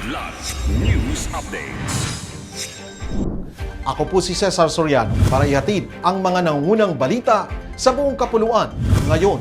Kidlat News Updates. Ako po si Cesar Soriano para ihatid ang mga nangungunang balita sa buong kapuluan ngayon.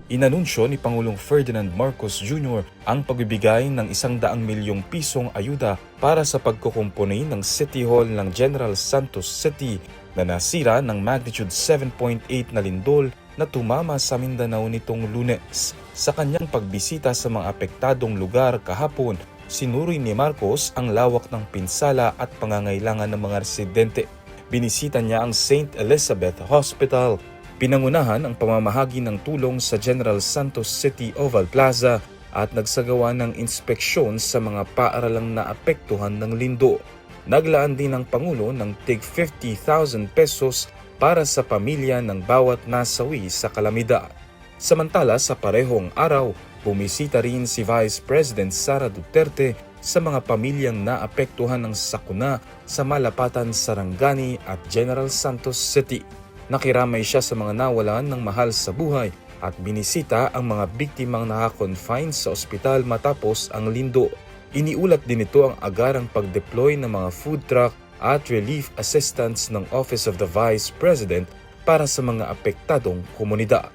Inanunsyo ni Pangulong Ferdinand Marcos Jr. ang pagbibigay ng 100 milyong pisong ayuda para sa pagkukumpuni ng City Hall ng General Santos City na nasira ng magnitude 7.8 na lindol na tumama sa Mindanao nitong Lunes. Sa kanyang pagbisita sa mga apektadong lugar kahapon, sinuri ni Marcos ang lawak ng pinsala at pangangailangan ng mga residente. Binisita niya ang St. Elizabeth Hospital. Pinangunahan ang pamamahagi ng tulong sa General Santos City Oval Plaza at nagsagawa ng inspeksyon sa mga paaralang naapektuhan ng lindo. Naglaan din ang Pangulo ng tig 50,000 pesos para sa pamilya ng bawat nasawi sa kalamidad. Samantala sa parehong araw, bumisita rin si Vice President Sara Duterte sa mga pamilyang naapektuhan ng sakuna sa Malapatan, Sarangani at General Santos City. Nakiramay siya sa mga nawalan ng mahal sa buhay at binisita ang mga biktimang naka-confine sa ospital matapos ang lindo. Iniulat din ito ang agarang pag-deploy ng mga food truck at relief assistance ng Office of the Vice President para sa mga apektadong komunidad.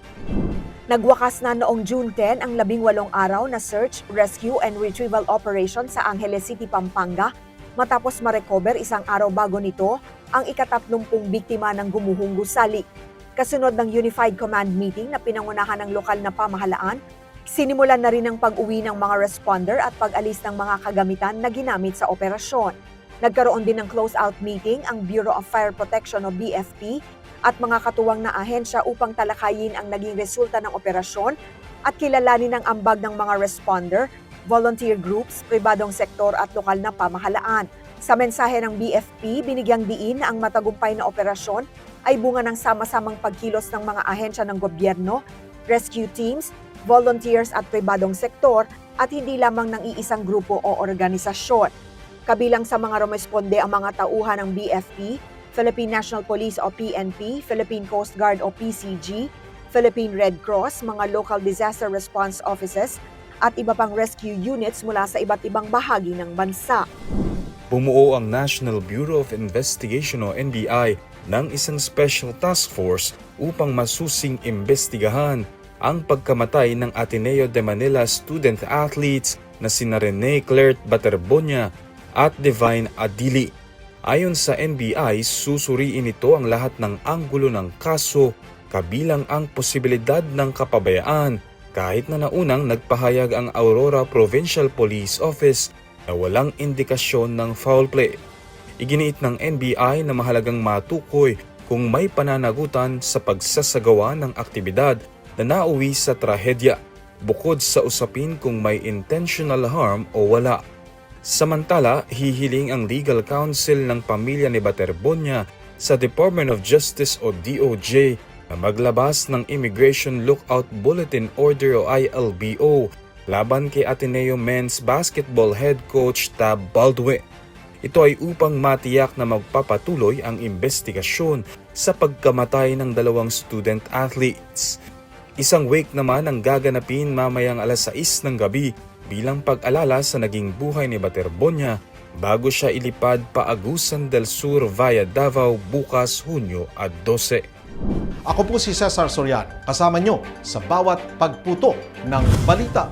Nagwakas na noong June 10 ang 18 araw na search, rescue and retrieval operation sa Angeles City, Pampanga matapos ma-recover isang araw bago nito ang ika-30 biktima ng gumuhunggo salik. Kasunod ng Unified Command Meeting na pinangunahan ng lokal na pamahalaan, sinimulan na rin ang pag-uwi ng mga responder at pag-alis ng mga kagamitan na ginamit sa operasyon. Nagkaroon din ng close-out meeting ang Bureau of Fire Protection o BFP at mga katuwang na ahensya upang talakayin ang naging resulta ng operasyon at kilalanin ang ambag ng mga responder, volunteer groups, pribadong sektor at lokal na pamahalaan. Sa mensahe ng BFP, binigyang diin na ang matagumpay na operasyon ay bunga ng sama-samang pagkilos ng mga ahensya ng gobyerno, rescue teams, volunteers at pribadong sektor at hindi lamang ng iisang grupo o organisasyon. Kabilang sa mga rumesponde ang mga tauhan ng BFP, Philippine National Police o PNP, Philippine Coast Guard o PCG, Philippine Red Cross, mga local disaster response offices at iba pang rescue units mula sa iba't ibang bahagi ng bansa. Bumuo ang National Bureau of Investigation o NBI ng isang special task force upang masusing imbestigahan ang pagkamatay ng Ateneo de Manila student athletes na sina Rene Claire Baterbonia at Divine Adili. Ayon sa NBI, susuriin ito ang lahat ng anggulo ng kaso, kabilang ang posibilidad ng kapabayaan, kahit na naunang nagpahayag ang Aurora Provincial Police Office na walang indikasyon ng foul play. Iginiit ng NBI na mahalagang matukoy kung may pananagutan sa pagsasagawa ng aktibidad na nauwi sa trahedya, bukod sa usapin kung may intentional harm o wala. Samantala, hihiling ang legal counsel ng pamilya ni Baterbonia sa Department of Justice o DOJ na maglabas ng Immigration Lookout Bulletin Order o ILBO laban kay Ateneo Men's Basketball Head Coach Tab Baldwin. Ito ay upang matiyak na magpapatuloy ang investigasyon sa pagkamatay ng dalawang student athletes. Isang wake naman ang gaganapin mamayang alas 6 ng gabi bilang pag-alala sa naging buhay ni Baterbonia bago siya ilipad pa Agusan del Sur via Davao bukas Hunyo 12. Ako po si Cesar Soriano, kasama nyo sa bawat pagputo ng balita.